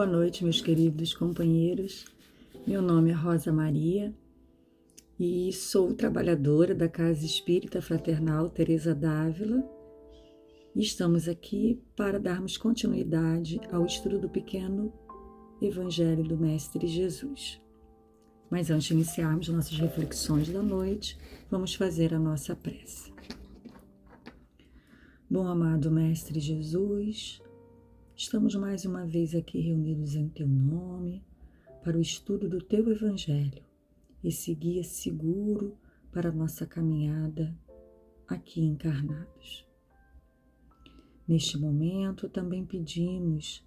Boa noite, meus queridos companheiros. Meu nome é Rosa Maria e sou trabalhadora da Casa Espírita Fraternal Teresa d'Ávila. E estamos aqui para darmos continuidade ao estudo do pequeno Evangelho do Mestre Jesus. Mas antes de iniciarmos nossas reflexões da noite, vamos fazer a nossa prece. Bom amado Mestre Jesus, estamos mais uma vez aqui reunidos em Teu nome para o estudo do Teu Evangelho, esse guia seguro para a nossa caminhada aqui encarnados. Neste momento também pedimos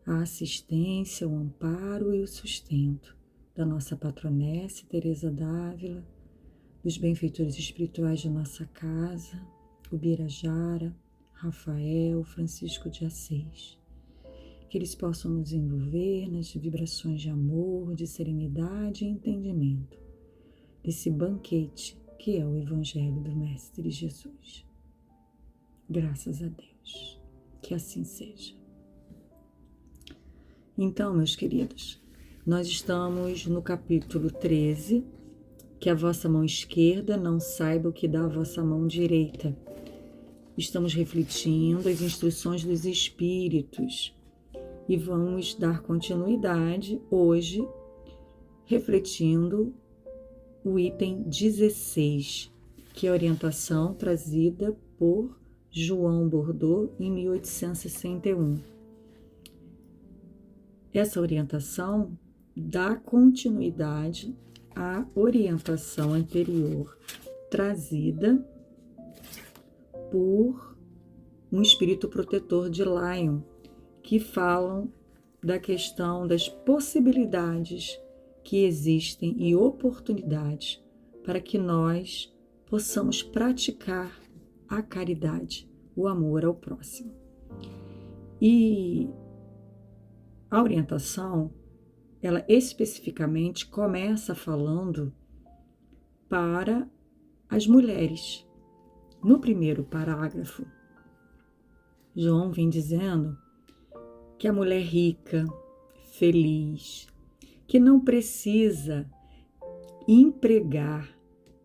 a assistência, o amparo e o sustento da nossa patronesse Teresa d'Ávila, dos benfeitores espirituais de nossa casa, Ubirajara, Rafael, Francisco de Assis, que eles possam nos envolver nas vibrações de amor, de serenidade e entendimento desse banquete que é o Evangelho do Mestre Jesus. Graças a Deus, que assim seja. Então, meus queridos, nós estamos no capítulo 13, que a vossa mão esquerda não saiba o que dá a vossa mão direita. Estamos refletindo as instruções dos Espíritos e vamos dar continuidade hoje, refletindo o item 16, que é a orientação trazida por João Bordeaux em 1861. Essa orientação dá continuidade à orientação anterior trazida por um espírito protetor de Lyon, que falam da questão das possibilidades que existem e oportunidades para que nós possamos praticar a caridade, o amor ao próximo. E a orientação, ela especificamente começa falando para as mulheres. No primeiro parágrafo, João vem dizendo que a mulher rica, feliz, que não precisa empregar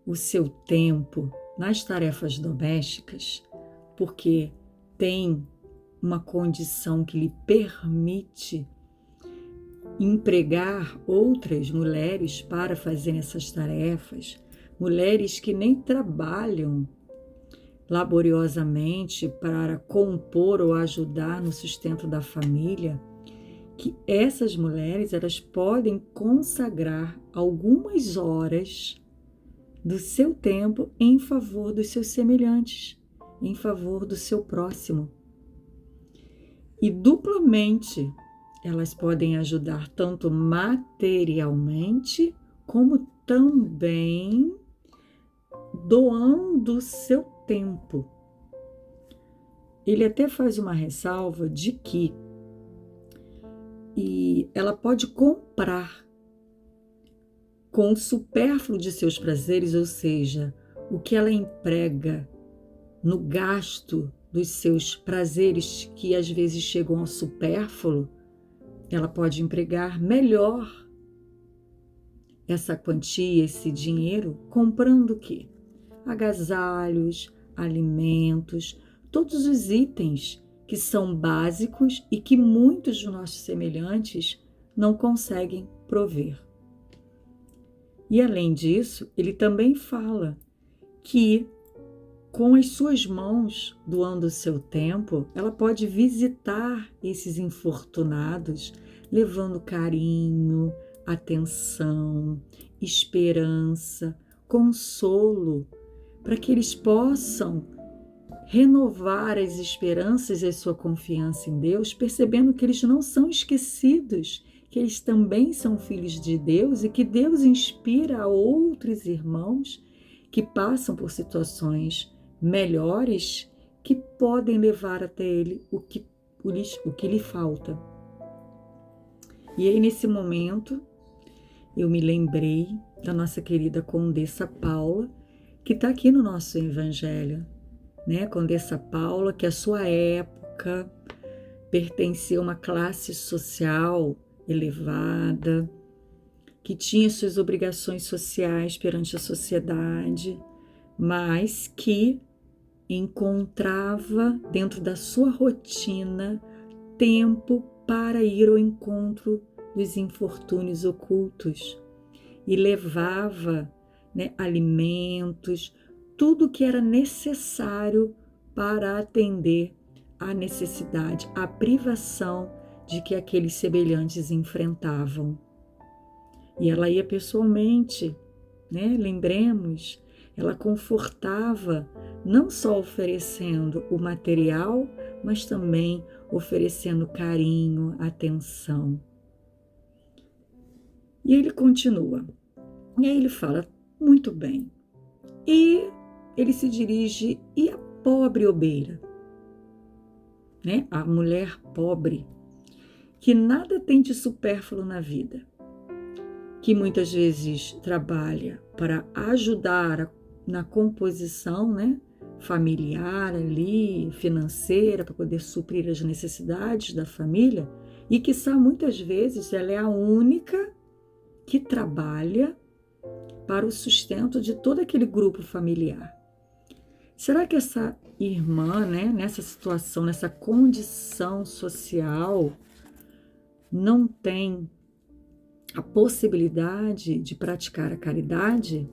o seu tempo nas tarefas domésticas, porque tem uma condição que lhe permite empregar outras mulheres para fazerem essas tarefas, mulheres que nem trabalham laboriosamente para compor ou ajudar no sustento da família, que essas mulheres elas podem consagrar algumas horas do seu tempo em favor dos seus semelhantes, em favor do seu próximo. E duplamente elas podem ajudar tanto materialmente como também doando o seu tempo. Ele até faz uma ressalva de que ela pode comprar com o supérfluo de seus prazeres, ou seja, o que ela emprega no gasto dos seus prazeres que às vezes chegam ao supérfluo, ela pode empregar melhor essa quantia, esse dinheiro, comprando o quê? Agasalhos, alimentos, todos os itens que são básicos e que muitos dos nossos semelhantes não conseguem prover. E além disso, ele também fala que com as suas mãos, doando o seu tempo, ela pode visitar esses infortunados, levando carinho, atenção, esperança, consolo, para que eles possam renovar as esperanças e a sua confiança em Deus, percebendo que eles não são esquecidos, que eles também são filhos de Deus e que Deus inspira a outros irmãos que passam por situações melhores, que podem levar até ele o que lhe falta. E aí, nesse momento, eu me lembrei da nossa querida Condessa Paula, que está aqui no nosso Evangelho, né? Condessa Paula, que a sua época pertencia a uma classe social elevada, que tinha suas obrigações sociais perante a sociedade, mas que encontrava dentro da sua rotina tempo para ir ao encontro dos infortúnios ocultos e levava, alimentos, tudo que era necessário para atender à necessidade, à privação de que aqueles semelhantes enfrentavam. E ela ia pessoalmente, lembremos, ela confortava, não só oferecendo o material, mas também oferecendo carinho, atenção. E ele continua. E aí ele fala, muito bem. E ele se dirige, e a pobre obeira? A mulher pobre, que nada tem de supérfluo na vida, que muitas vezes trabalha para ajudar na composição, familiar ali, financeira, para poder suprir as necessidades da família, e que muitas vezes ela é a única que trabalha para o sustento de todo aquele grupo familiar. Será que essa irmã, nessa situação, nessa condição social, não tem a possibilidade de praticar a caridade?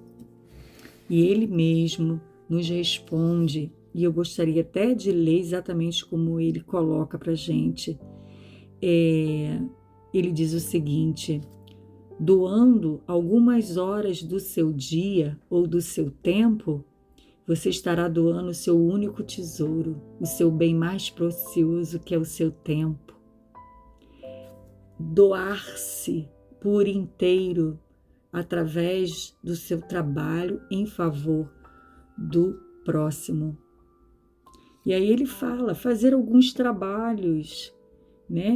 E ele mesmo nos responde, e eu gostaria até de ler exatamente como ele coloca para a gente. Ele diz o seguinte: doando algumas horas do seu dia ou do seu tempo, você estará doando o seu único tesouro, o seu bem mais precioso, que é o seu tempo. Doar-se por inteiro através do seu trabalho em favor do próximo. E aí ele fala, fazer alguns trabalhos,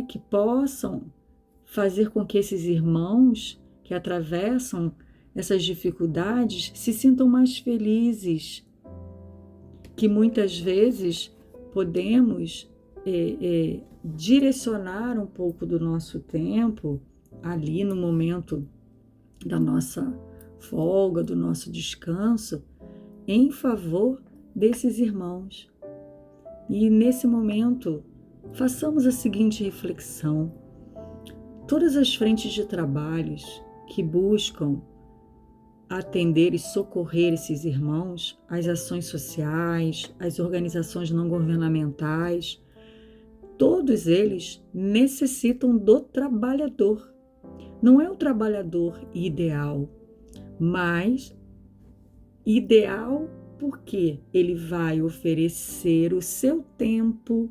que possam fazer com que esses irmãos que atravessam essas dificuldades se sintam mais felizes, que muitas vezes podemos direcionar um pouco do nosso tempo ali no momento da nossa folga, do nosso descanso, em favor desses irmãos. E nesse momento, façamos a seguinte reflexão: todas as frentes de trabalhos que buscam atender e socorrer esses irmãos, as ações sociais, as organizações não governamentais, todos eles necessitam do trabalhador. Não é o trabalhador ideal, mas ideal porque ele vai oferecer o seu tempo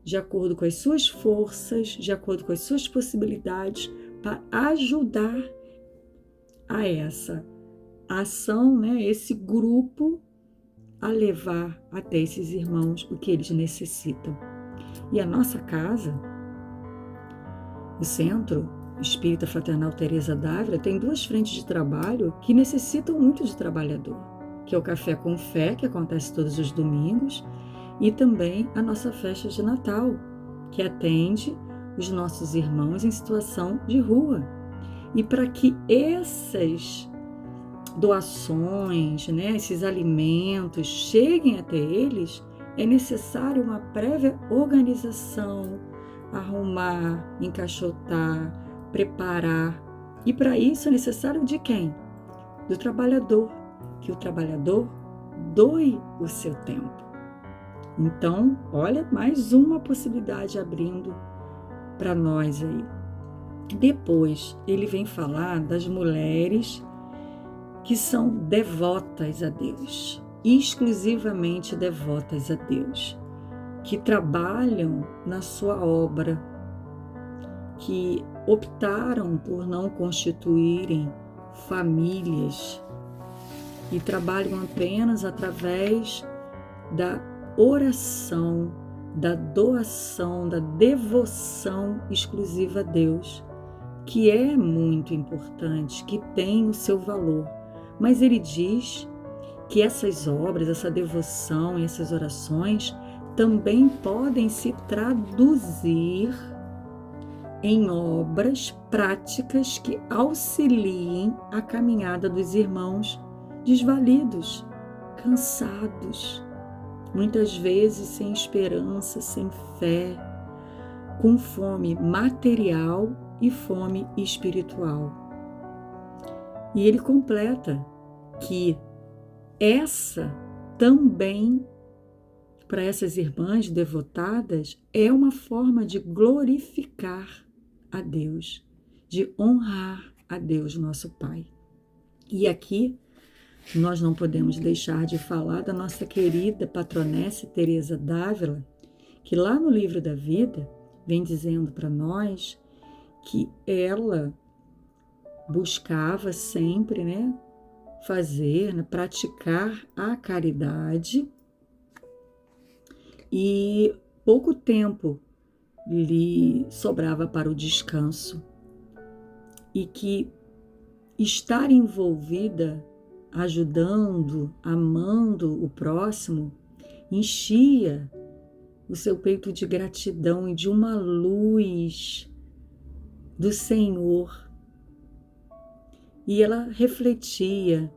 de acordo com as suas forças, de acordo com as suas possibilidades, para ajudar a essa ação, esse grupo, a levar até esses irmãos o que eles necessitam. E a nossa casa, o Centro Espírita Fraternal Teresa d'Ávila, tem duas frentes de trabalho que necessitam muito de trabalhador, que é o Café com Fé, que acontece todos os domingos, e também a nossa festa de Natal, que atende os nossos irmãos em situação de rua. E para que essas doações, esses alimentos cheguem até eles, é necessário uma prévia organização, arrumar, encaixotar, preparar. E para isso é necessário de quem? Do trabalhador, que o trabalhador doe o seu tempo. Então, olha, mais uma possibilidade abrindo para nós aí. Depois, ele vem falar das mulheres que são devotas a Deus, exclusivamente devotas a Deus, que trabalham na sua obra, que optaram por não constituírem famílias e trabalham apenas através da oração, da doação, da devoção exclusiva a Deus, que é muito importante, que tem o seu valor. Mas ele diz que essas obras, essa devoção e essas orações também podem se traduzir em obras práticas que auxiliem a caminhada dos irmãos desvalidos, cansados, muitas vezes sem esperança, sem fé, com fome material e fome espiritual. E ele completa que essa também, para essas irmãs devotadas, é uma forma de glorificar a Deus, de honrar a Deus, nosso Pai. E aqui nós não podemos deixar de falar da nossa querida patronessa Teresa d'Ávila, que lá no Livro da Vida vem dizendo para nós que ela buscava sempre, fazer, praticar a caridade, e pouco tempo lhe sobrava para o descanso, e que estar envolvida, ajudando, amando o próximo, enchia o seu peito de gratidão e de uma luz do Senhor. E ela refletia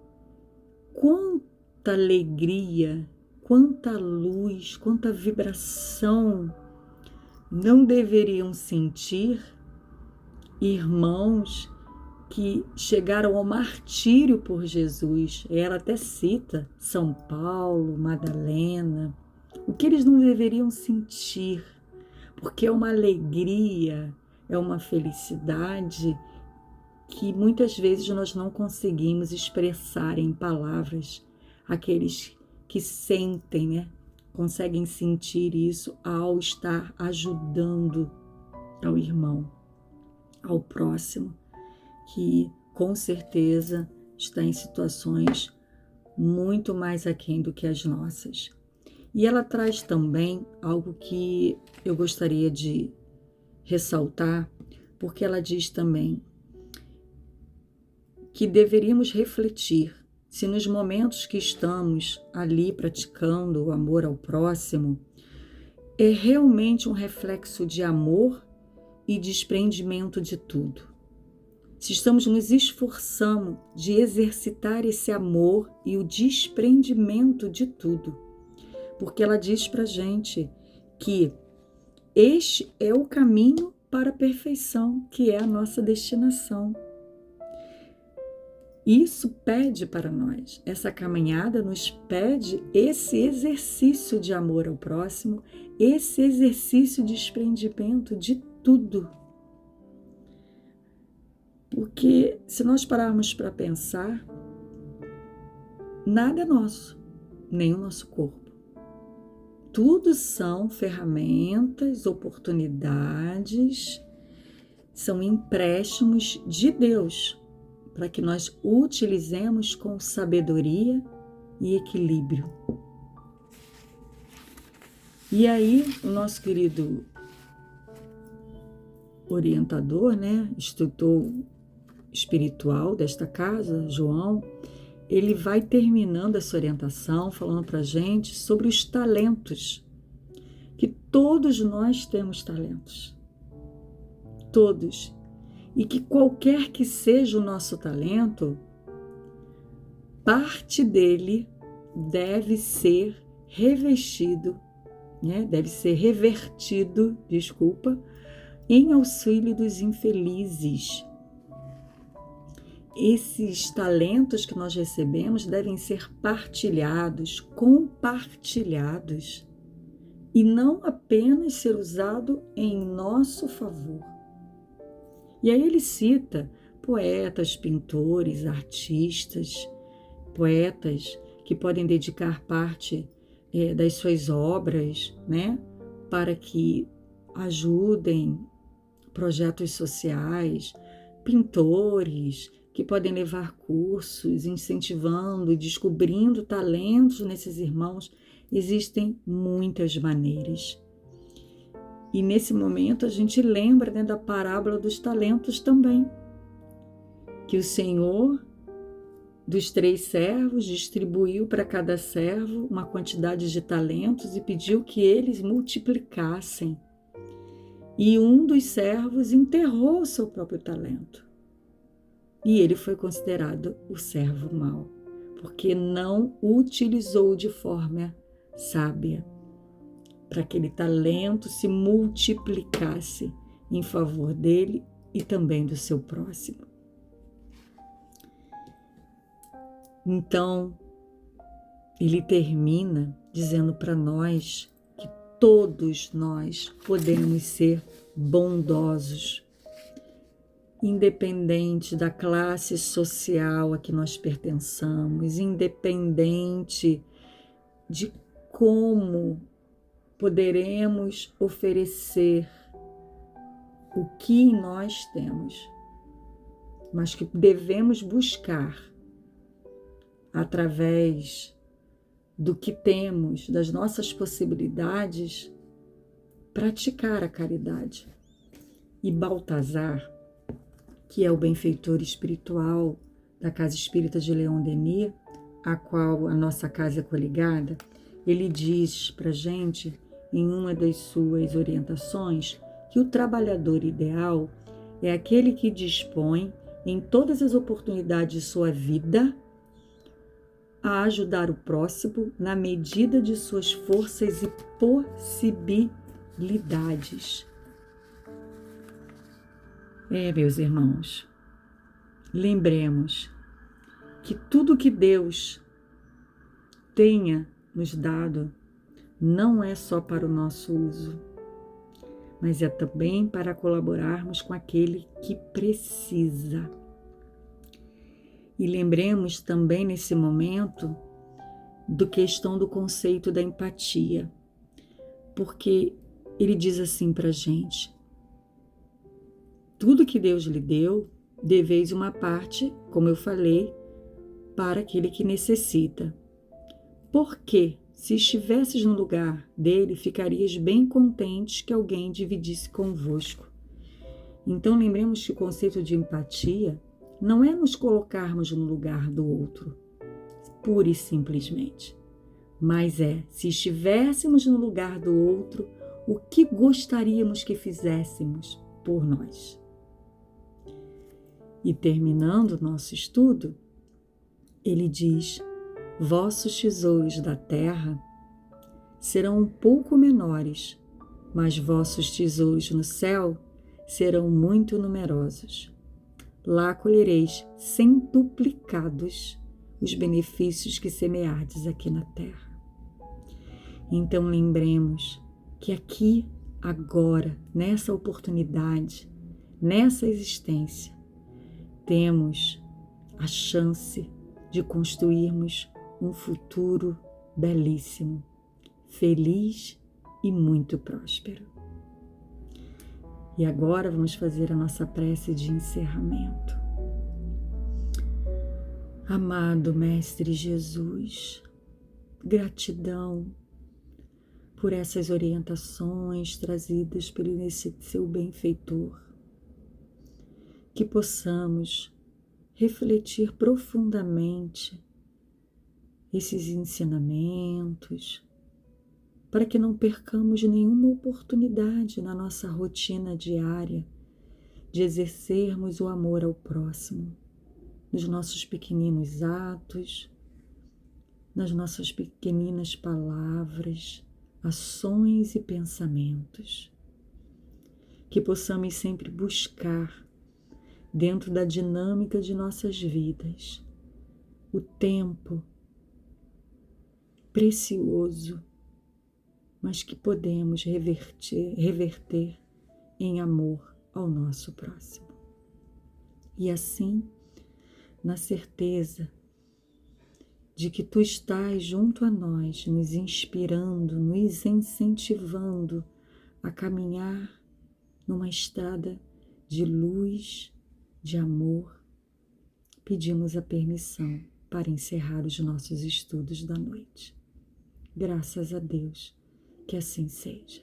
quanta alegria, quanta luz, quanta vibração não deveriam sentir irmãos que chegaram ao martírio por Jesus. Ela até cita São Paulo, Madalena, o que eles não deveriam sentir, porque é uma alegria, é uma felicidade que muitas vezes nós não conseguimos expressar em palavras. Aqueles que sentem, conseguem sentir isso ao estar ajudando ao irmão, ao próximo, que com certeza está em situações muito mais aquém do que as nossas. E ela traz também algo que eu gostaria de ressaltar, porque ela diz também que deveríamos refletir se nos momentos que estamos ali praticando o amor ao próximo é realmente um reflexo de amor e desprendimento de tudo. Se estamos nos esforçando de exercitar esse amor e o desprendimento de tudo. Porque ela diz pra gente que este é o caminho para a perfeição, que é a nossa destinação. Isso pede para nós, essa caminhada nos pede esse exercício de amor ao próximo, esse exercício de desprendimento de tudo. Porque se nós pararmos para pensar, nada é nosso, nem o nosso corpo. Tudo são ferramentas, oportunidades, são empréstimos de Deus, para que nós utilizemos com sabedoria e equilíbrio. E aí, o nosso querido orientador, instrutor espiritual desta casa, João, ele vai terminando essa orientação falando para a gente sobre os talentos, que todos nós temos talentos, todos, e que qualquer que seja o nosso talento, parte dele deve ser revestido, deve ser revertido, em auxílio dos infelizes. Esses talentos que nós recebemos devem ser partilhados, compartilhados, e não apenas ser usado em nosso favor. E aí ele cita poetas, pintores, artistas, poetas que podem dedicar parte das suas obras, para que ajudem projetos sociais, pintores que podem levar cursos, incentivando e descobrindo talentos nesses irmãos. Existem muitas maneiras. E nesse momento a gente lembra da parábola dos talentos também, que o Senhor dos 3 servos, distribuiu para cada servo uma quantidade de talentos e pediu que eles multiplicassem. E um dos servos enterrou o seu próprio talento. E ele foi considerado o servo mau, porque não o utilizou de forma sábia, para que aquele talento se multiplicasse em favor dele e também do seu próximo. Então, ele termina dizendo para nós que todos nós podemos ser bondosos, independente da classe social a que nós pertençamos, independente de como poderemos oferecer o que nós temos, mas que devemos buscar através do que temos, das nossas possibilidades, praticar a caridade. E Baltazar, que é o benfeitor espiritual da Casa Espírita de Leon Denis, a qual a nossa casa é coligada, ele diz para a gente, em uma das suas orientações, que o trabalhador ideal é aquele que dispõe, em todas as oportunidades de sua vida, a ajudar o próximo na medida de suas forças e possibilidades. Meus irmãos, lembremos que tudo que Deus tenha nos dado não é só para o nosso uso, mas é também para colaborarmos com aquele que precisa. E lembremos também nesse momento da questão do conceito da empatia, porque ele diz assim para a gente: tudo que Deus lhe deu, deveis uma parte, como eu falei, para aquele que necessita. Porque, se estivesses no lugar dele, ficarias bem contente que alguém dividisse convosco. Então, lembremos que o conceito de empatia não é nos colocarmos no lugar do outro, pura e simplesmente, mas é, se estivéssemos no lugar do outro, o que gostaríamos que fizéssemos por nós. E terminando o nosso estudo, ele diz: vossos tesouros da terra serão um pouco menores, mas vossos tesouros no céu serão muito numerosos. Lá colhereis centuplicados os benefícios que semeardes aqui na terra. Então lembremos que aqui, agora, nessa oportunidade, nessa existência, temos a chance de construirmos um futuro belíssimo, feliz e muito próspero. E agora vamos fazer a nossa prece de encerramento. Amado Mestre Jesus, gratidão por essas orientações trazidas pelo esse seu benfeitor. Que possamos refletir profundamente esses ensinamentos, para que não percamos nenhuma oportunidade na nossa rotina diária de exercermos o amor ao próximo, nos nossos pequeninos atos, nas nossas pequeninas palavras, ações e pensamentos. Que possamos sempre buscar, dentro da dinâmica de nossas vidas, o tempo precioso, mas que podemos reverter em amor ao nosso próximo. E assim, na certeza de que Tu estás junto a nós, nos inspirando, nos incentivando a caminhar numa estrada de luz, de amor, pedimos a permissão para encerrar os nossos estudos da noite. Graças a Deus, que assim seja.